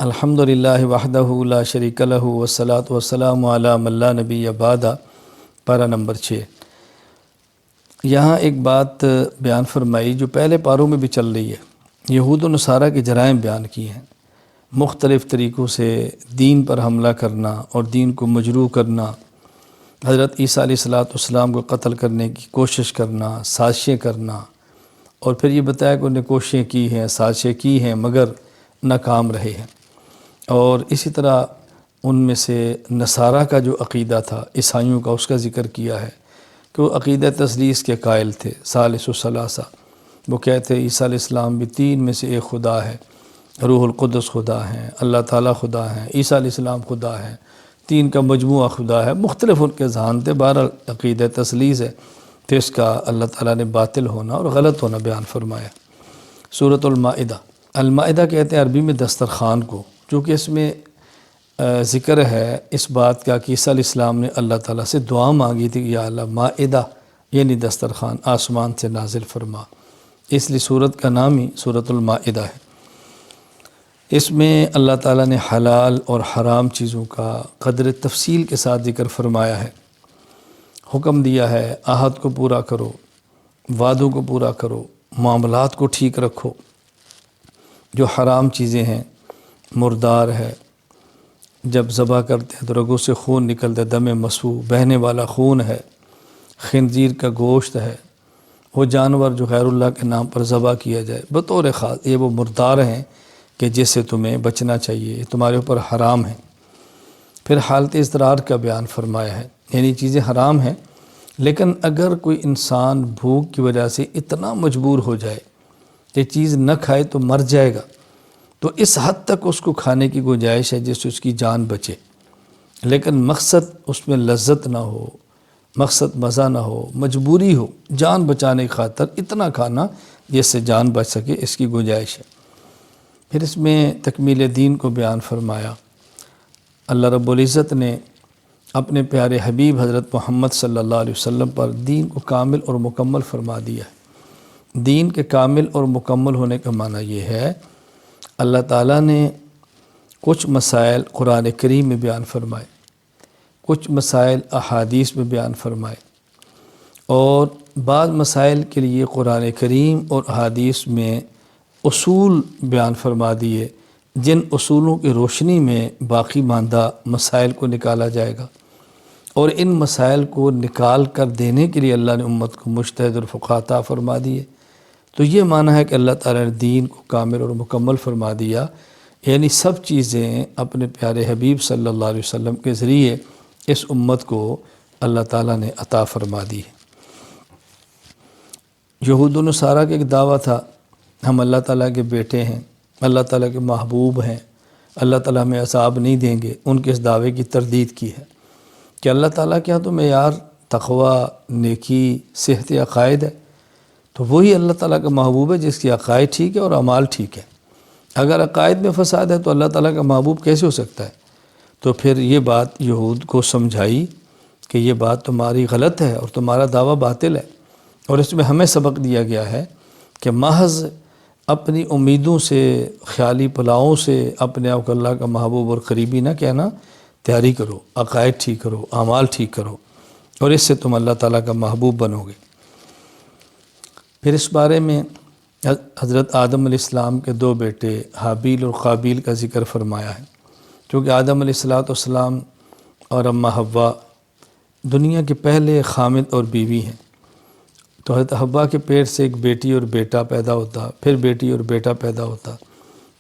الحمد للہ وحدہ لا شریک لہ والصلاة والسلام علی من لا نبی بعد۔ پارہ نمبر 6۔ یہاں ایک بات بیان فرمائی جو پہلے پاروں میں بھی چل رہی ہے۔ یہود و نصارہ کے جرائم بیان کی ہیں، مختلف طریقوں سے دین پر حملہ کرنا اور دین کو مجروح کرنا، حضرت عیسیٰ علیہ السلام کو قتل کرنے کی کوشش کرنا، سازشیں کرنا، اور پھر یہ بتایا کہ انہیں کوششیں کی ہیں، سازشیں کی ہیں مگر ناکام رہے ہیں۔ اور اسی طرح ان میں سے نصارہ کا جو عقیدہ تھا، عیسائیوں کا، اس کا ذکر کیا ہے کہ وہ عقیدہ تثلیث کے قائل تھے، ثالث الثلاثہ۔ وہ کہتے ہیں عیسیٰ علیہ السلام بھی تین میں سے ایک خدا ہے، روح القدس خدا ہیں، اللہ تعالیٰ خدا ہیں، عیسیٰ علیہ السلام خدا ہیں، تین کا مجموعہ خدا ہے۔ مختلف ان کے ذہان تھے، بہرحال عقیدہ تثلیث ہے، تو اس کا اللہ تعالیٰ نے باطل ہونا اور غلط ہونا بیان فرمایا۔ سورۃ المائدہ، المائدہ کہتے ہیں عربی میں دسترخوان کو، چونکہ اس میں ذکر ہے اس بات کا کہ عیسیٰ علیہ السلام نے اللہ تعالیٰ سے دعا مانگی تھی کہ یا اللہ مائدہ یعنی دسترخوان آسمان سے نازل فرما، اس لیے سورت کا نام ہی سورۃ المائدہ ہے۔ اس میں اللہ تعالیٰ نے حلال اور حرام چیزوں کا قدر تفصیل کے ساتھ ذکر فرمایا ہے، حکم دیا ہے عہد کو پورا کرو، وعدوں کو پورا کرو، معاملات کو ٹھیک رکھو۔ جو حرام چیزیں ہیں، مردار ہے، جب ذبح کرتے ہیں تو رگوں سے خون نکلتا ہے، دم مسفوح، بہنے والا خون ہے، خنزیر کا گوشت ہے، وہ جانور جو غیر اللہ کے نام پر ذبح کیا جائے بطور خاص، یہ وہ مردار ہیں کہ جس سے تمہیں بچنا چاہیے، تمہارے اوپر حرام ہیں۔ پھر حالت اضطرار کا بیان فرمایا ہے، یعنی چیزیں حرام ہیں، لیکن اگر کوئی انسان بھوک کی وجہ سے اتنا مجبور ہو جائے کہ چیز نہ کھائے تو مر جائے گا، تو اس حد تک اس کو کھانے کی گنجائش ہے جس سے اس کی جان بچے، لیکن مقصد اس میں لذت نہ ہو، مقصد مزہ نہ ہو، مجبوری ہو، جان بچانے کی خاطر اتنا کھانا جس سے جان بچ سکے، اس کی گنجائش ہے۔ پھر اس میں تکمیل دین کو بیان فرمایا۔ اللہ رب العزت نے اپنے پیارے حبیب حضرت محمد صلی اللہ علیہ وسلم پر دین کو کامل اور مکمل فرما دیا ہے۔ دین کے کامل اور مکمل ہونے کا معنی یہ ہے اللہ تعالیٰ نے کچھ مسائل قرآن کریم میں بیان فرمائے، کچھ مسائل احادیث میں بیان فرمائے، اور بعض مسائل کے لیے قرآن کریم اور احادیث میں اصول بیان فرما دیے، جن اصولوں کی روشنی میں باقی ماندہ مسائل کو نکالا جائے گا، اور ان مسائل کو نکال کر دینے کے لیے اللہ نے امت کو مجتہد اور فقہ عطا فرما دیے۔ تو یہ معنی ہے کہ اللہ تعالیٰ نے دین کو کامل اور مکمل فرما دیا، یعنی سب چیزیں اپنے پیارے حبیب صلی اللہ علیہ وسلم کے ذریعے اس امت کو اللہ تعالیٰ نے عطا فرما دی ہے۔ یہود و نصارہ کا ایک دعویٰ تھا ہم اللہ تعالیٰ کے بیٹے ہیں، اللہ تعالیٰ کے محبوب ہیں، اللہ تعالیٰ ہمیں عذاب نہیں دیں گے۔ ان کے اس دعوے کی تردید کی ہے کہ اللہ تعالیٰ کے ہاں تو معیار تقوی، نیکی، صحت عقائد ہے، تو وہی اللہ تعالیٰ کا محبوب ہے جس کی عقائد ٹھیک ہے اور اعمال ٹھیک ہے۔ اگر عقائد میں فساد ہے تو اللہ تعالیٰ کا محبوب کیسے ہو سکتا ہے؟ تو پھر یہ بات یہود کو سمجھائی کہ یہ بات تمہاری غلط ہے اور تمہارا دعویٰ باطل ہے، اور اس میں ہمیں سبق دیا گیا ہے کہ محض اپنی امیدوں سے، خیالی پلاؤں سے اپنے آپ کو اللہ کا محبوب اور قریبی نہ کہنا، تیاری کرو، عقائد ٹھیک کرو، اعمال ٹھیک کرو، اور اس سے تم اللہ تعالیٰ کا محبوب بنو گے۔ پھر اس بارے میں حضرت آدم علیہ السلام کے دو بیٹے حابیل اور قابیل کا ذکر فرمایا ہے، کیونکہ آدم علیہ السلام اور اماں حوا دنیا کے پہلے خامد اور بیوی ہیں، تو حضرت حوا کے پیٹ سے ایک بیٹی اور بیٹا پیدا ہوتا، پھر بیٹی اور بیٹا پیدا ہوتا،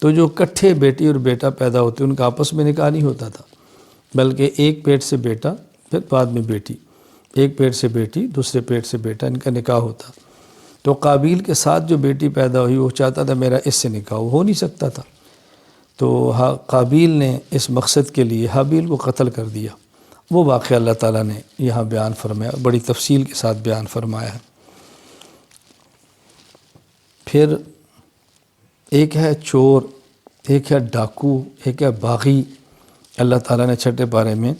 تو جو اکٹھے بیٹی اور بیٹا پیدا ہوتے ان کا آپس میں نکاح نہیں ہوتا تھا، بلکہ ایک پیٹ سے بیٹا، پھر بعد میں بیٹی، ایک پیٹ سے بیٹی، دوسرے پیٹ سے بیٹا، ان کا نکاح ہوتا۔ تو قابیل کے ساتھ جو بیٹی پیدا ہوئی وہ چاہتا تھا میرا اس سے نکاح ہو نہیں سکتا تھا، تو قابیل نے اس مقصد کے لیے حابیل کو قتل کر دیا۔ وہ واقعہ اللہ تعالیٰ نے یہاں بیان فرمایا، بڑی تفصیل کے ساتھ بیان فرمایا ہے۔ پھر ایک ہے چور، ایک ہے ڈاکو، ایک ہے باغی۔ اللہ تعالیٰ نے چھٹے پارے میں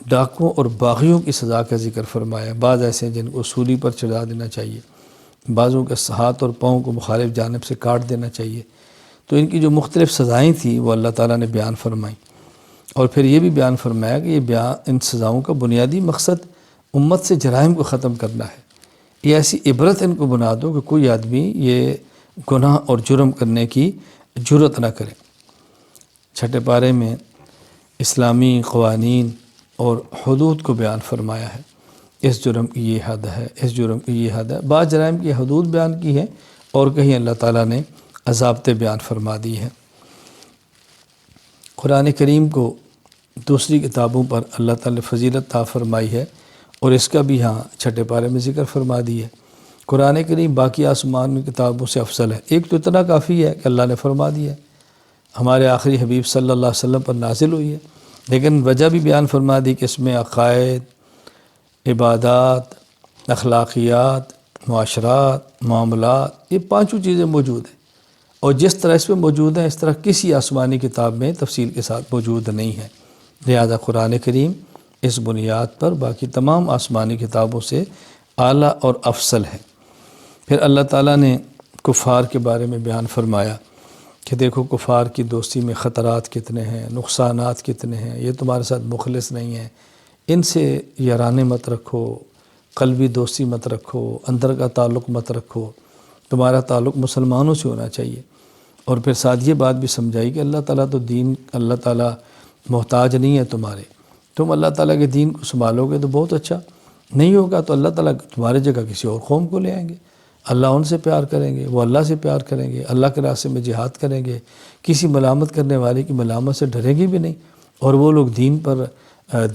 ڈاکوؤں اور باغیوں کی سزا کا ذکر فرمایا۔ بعض ایسے ہیں جن کو سولی پر چڑھا دینا چاہیے، بعضوں کے ہاتھ اور پاؤں کو مخالف جانب سے کاٹ دینا چاہیے۔ تو ان کی جو مختلف سزائیں تھیں وہ اللہ تعالیٰ نے بیان فرمائیں، اور پھر یہ بھی بیان فرمایا کہ ان سزاؤں کا بنیادی مقصد امت سے جرائم کو ختم کرنا ہے۔ یہ ایسی عبرت ان کو بنا دو کہ کوئی آدمی یہ گناہ اور جرم کرنے کی جرت نہ کرے۔ چھٹے پارے میں اسلامی قوانین اور حدود کو بیان فرمایا ہے، اس جرم کی یہ حد ہے، اس جرم کی یہ حد ہے۔ بعض جرائم کی حدود بیان کی ہے اور کہیں اللہ تعالیٰ نے ضابطے بیان فرما دی ہے۔ قرآن کریم کو دوسری کتابوں پر اللہ تعالیٰ نے فضیلت عطا فرمائی ہے، اور اس کا بھی ہاں چھٹے پارے میں ذکر فرما دی ہے۔ قرآن کریم باقی آسمان کی کتابوں سے افضل ہے۔ ایک تو اتنا کافی ہے کہ اللہ نے فرما دیا ہے، ہمارے آخری حبیب صلی اللہ علیہ وسلم پر نازل ہوئی ہے، لیکن وجہ بھی بیان فرما دی کہ اس میں عقائد، عبادات، اخلاقیات، معاشرات، معاملات، یہ پانچوں چیزیں موجود ہیں، اور جس طرح اس میں موجود ہیں اس طرح کسی آسمانی کتاب میں تفصیل کے ساتھ موجود نہیں ہے۔ لہذا قرآن کریم اس بنیاد پر باقی تمام آسمانی کتابوں سے اعلیٰ اور افضل ہے۔ پھر اللہ تعالیٰ نے کفار کے بارے میں بیان فرمایا کہ دیکھو کفار کی دوستی میں خطرات کتنے ہیں، نقصانات کتنے ہیں، یہ تمہارے ساتھ مخلص نہیں ہیں، ان سے یارانے مت رکھو، قلبی دوستی مت رکھو، اندر کا تعلق مت رکھو، تمہارا تعلق مسلمانوں سے ہونا چاہیے۔ اور پھر ساتھ یہ بات بھی سمجھائی کہ اللہ تعالیٰ تو اللہ تعالیٰ محتاج نہیں ہے تمہارے، تم اللہ تعالیٰ کے دین کو سنبھالو گے تو بہت اچھا، نہیں ہوگا تو اللہ تعالیٰ تمہارے جگہ کسی اور قوم کو لے آئیں گے، اللہ ان سے پیار کریں گے، وہ اللہ سے پیار کریں گے، اللہ کے راستے میں جہاد کریں گے، کسی ملامت کرنے والے کی ملامت سے ڈریں گے بھی نہیں، اور وہ لوگ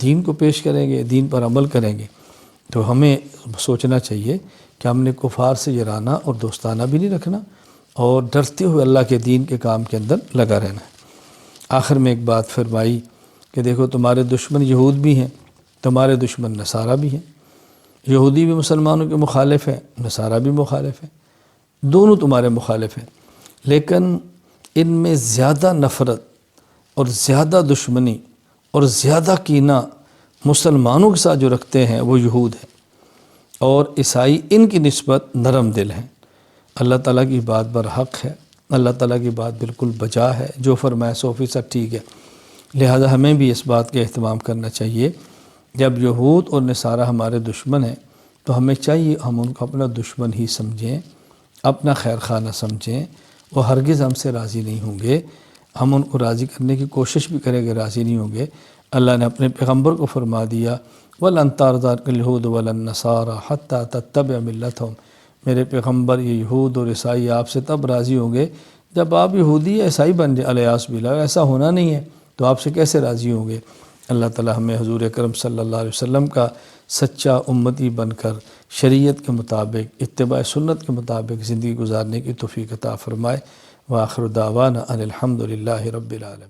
دین کو پیش کریں گے، دین پر عمل کریں گے۔ تو ہمیں سوچنا چاہیے کہ ہم نے کفار سے یارانہ اور دوستانہ بھی نہیں رکھنا، اور ڈرتے ہوئے اللہ کے دین کے کام کے اندر لگا رہنا ہے۔ آخر میں ایک بات فرمائی کہ دیکھو تمہارے دشمن یہود بھی ہیں، تمہارے دشمن نصارہ بھی ہیں، یہودی بھی مسلمانوں کے مخالف ہیں، نصارہ بھی مخالف ہیں، دونوں تمہارے مخالف ہیں، لیکن ان میں زیادہ نفرت اور زیادہ دشمنی اور زیادہ کینہ مسلمانوں کے ساتھ جو رکھتے ہیں وہ یہود ہیں، اور عیسائی ان کی نسبت نرم دل ہیں۔ اللہ تعالیٰ کی بات برحق ہے، اللہ تعالیٰ کی بات بالکل بجا ہے، جو فرمائے 100% ٹھیک ہے۔ لہذا ہمیں بھی اس بات کا اہتمام کرنا چاہیے، جب یہود اور نصارہ ہمارے دشمن ہیں تو ہمیں چاہیے ہم ان کو اپنا دشمن ہی سمجھیں، اپنا خیر خواہ نہ سمجھیں۔ وہ ہرگز ہم سے راضی نہیں ہوں گے، ہم ان کو راضی کرنے کی کوشش بھی کریں گے، راضی نہیں ہوں گے۔ اللہ نے اپنے پیغمبر کو فرما دیا وَلَن تَرْضَىٰ عَنكَ الْيَهُودُ وَلَا النَّصَارَىٰ حَتَّىٰ تَتَّبِعَ مِلَّتَهُمْ، میرے پیغمبر یہ یہود اور عیسائی آپ سے تب راضی ہوں گے جب آپ یہودی یا عیسائی بن جائیں، الیاذ باللہ، ایسا ہونا نہیں ہے تو آپ سے کیسے راضی ہوں گے؟ اللہ تعالی ہمیں حضور اکرم صلی اللہ علیہ وسلم کا سچا امتی بن کر شریعت کے مطابق، اتباع سنت کے مطابق زندگی گزارنے کی توفیق عطا فرمائے۔ وآخر دعوانا ان الحمد للہ رب العالمین۔